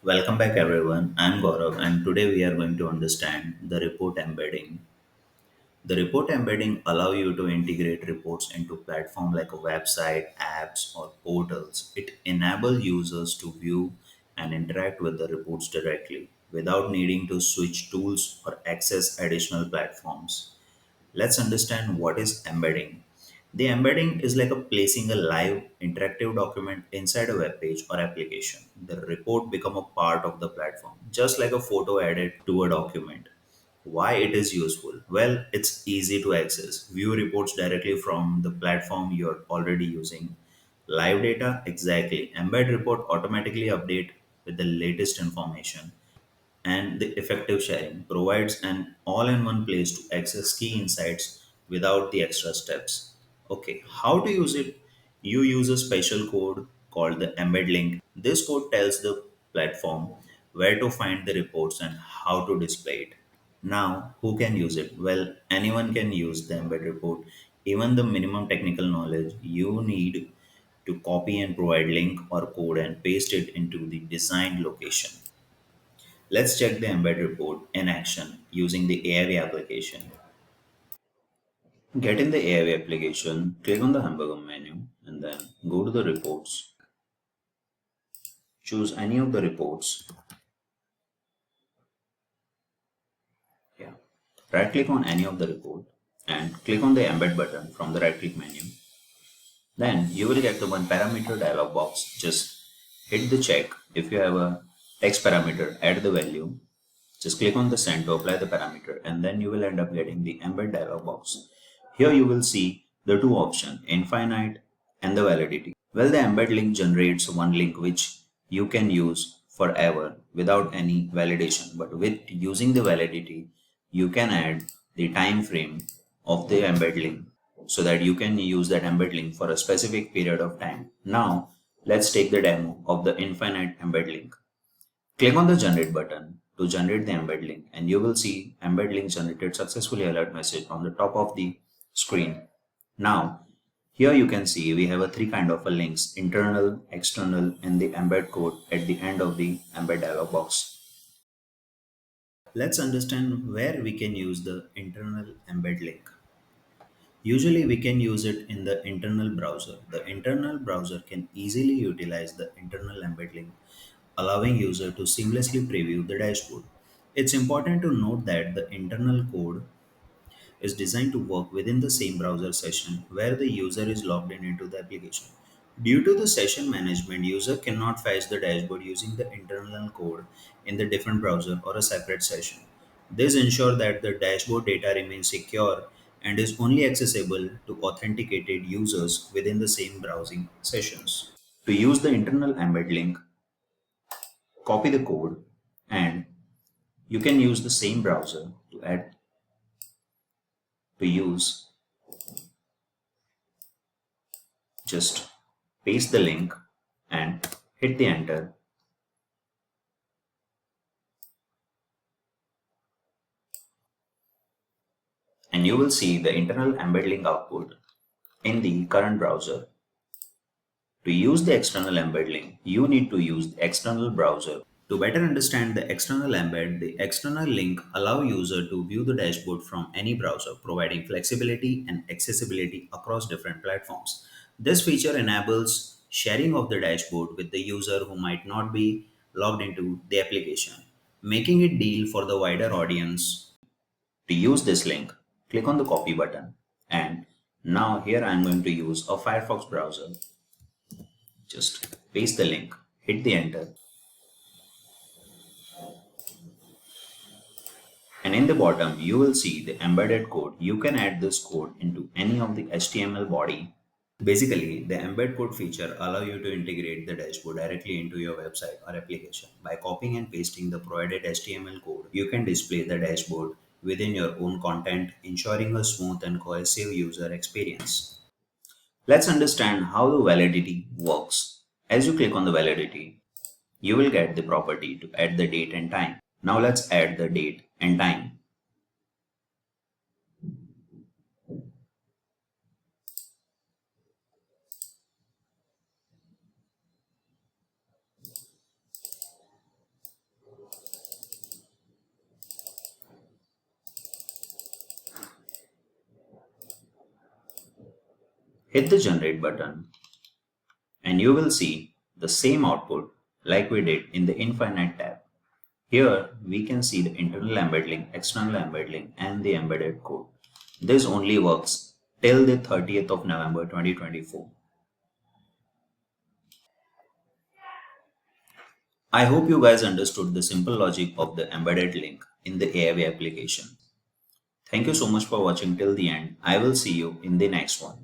Welcome back everyone. I'm Gaurav and today we are going to understand the report embedding. The report embedding allow you to integrate reports into platform like a website, apps or portals. It enable users to view and interact with the reports directly without needing to switch tools or access additional platforms. Let's understand what is embedding. The embedding is like a placing a live interactive document inside a web page or application. The report become a part of the platform, just like a photo added to a document. Why it is useful? Well, it's easy to access. View reports directly from the platform you're already using. Live data, exactly. Embed report automatically update with the latest information, and the effective sharing provides an all-in-one place to access key insights without the extra steps. Okay, how to use it? You use a special code called the embed link. This code tells the platform where to find the reports and how to display it. Now, who can use it? Well, anyone can use the embed report. Even the minimum technical knowledge you need to copy and provide link or code and paste it into the designed location. Let's check the embed report in action using the AIV application. Get in the AIV application, click on the hamburger menu, and then go to the reports. Choose any of the reports. Yeah. Right click on any of the report and click on the embed button from the right click menu. Then you will get the one parameter dialog box. Just hit the check. If you have a text parameter, add the value. Just click on the send to apply the parameter and then you will end up getting the embed dialog box. Here you will see the two options, infinite and the validity. Well, the embed link generates one link which you can use forever without any validation. But with using the validity, you can add the time frame of the embed link so that you can use that embed link for a specific period of time. Now, let's take the demo of the infinite embed link. Click on the generate button to generate the embed link and you will see embed link generated successfully alert message on the top of the screen. Now, here you can see we have a three kind of a links, internal, external, and the embed code at the end of the embed dialog box. Let's understand where we can use the internal embed link. Usually we can use it in the internal browser. The internal browser can easily utilize the internal embed link, allowing user to seamlessly preview the dashboard. It's important to note that the internal code is designed to work within the same browser session where the user is logged in into the application. Due to the session management, user cannot fetch the dashboard using the internal code in the different browser or a separate session. This ensures that the dashboard data remains secure and is only accessible to authenticated users within the same browsing sessions. To use the internal embed link, copy the code and you can use the same browser to use. Just paste the link and hit the enter, and you will see the internal embed link output in the current browser. To use the external embed link, you need to use the external browser. To better understand the external embed, the external link allow user to view the dashboard from any browser, providing flexibility and accessibility across different platforms. This feature enables sharing of the dashboard with the user who might not be logged into the application, making it deal for the wider audience. To use this link, click on the copy button and now here I am going to use a Firefox browser. Just paste the link, hit the enter, and in the bottom you will see the embedded code. You can add this code into any of the HTML body. Basically, the embed code feature allow you to integrate the dashboard directly into your website or application. By copying and pasting the provided HTML code, you can display the dashboard within your own content, ensuring a smooth and cohesive user experience. Let's understand how the validity works. As you click on the validity, you will get the property to add the date and time. Now let's add the date and time. Hit the generate button and you will see the same output like we did in the infinite tab. Here we can see the internal embedding, external embedding and the embedded code. This only works till the 30th of November 2024. I hope you guys understood the simple logic of the embedded link in the AIV application. Thank you so much for watching till the end. I will see you in the next one.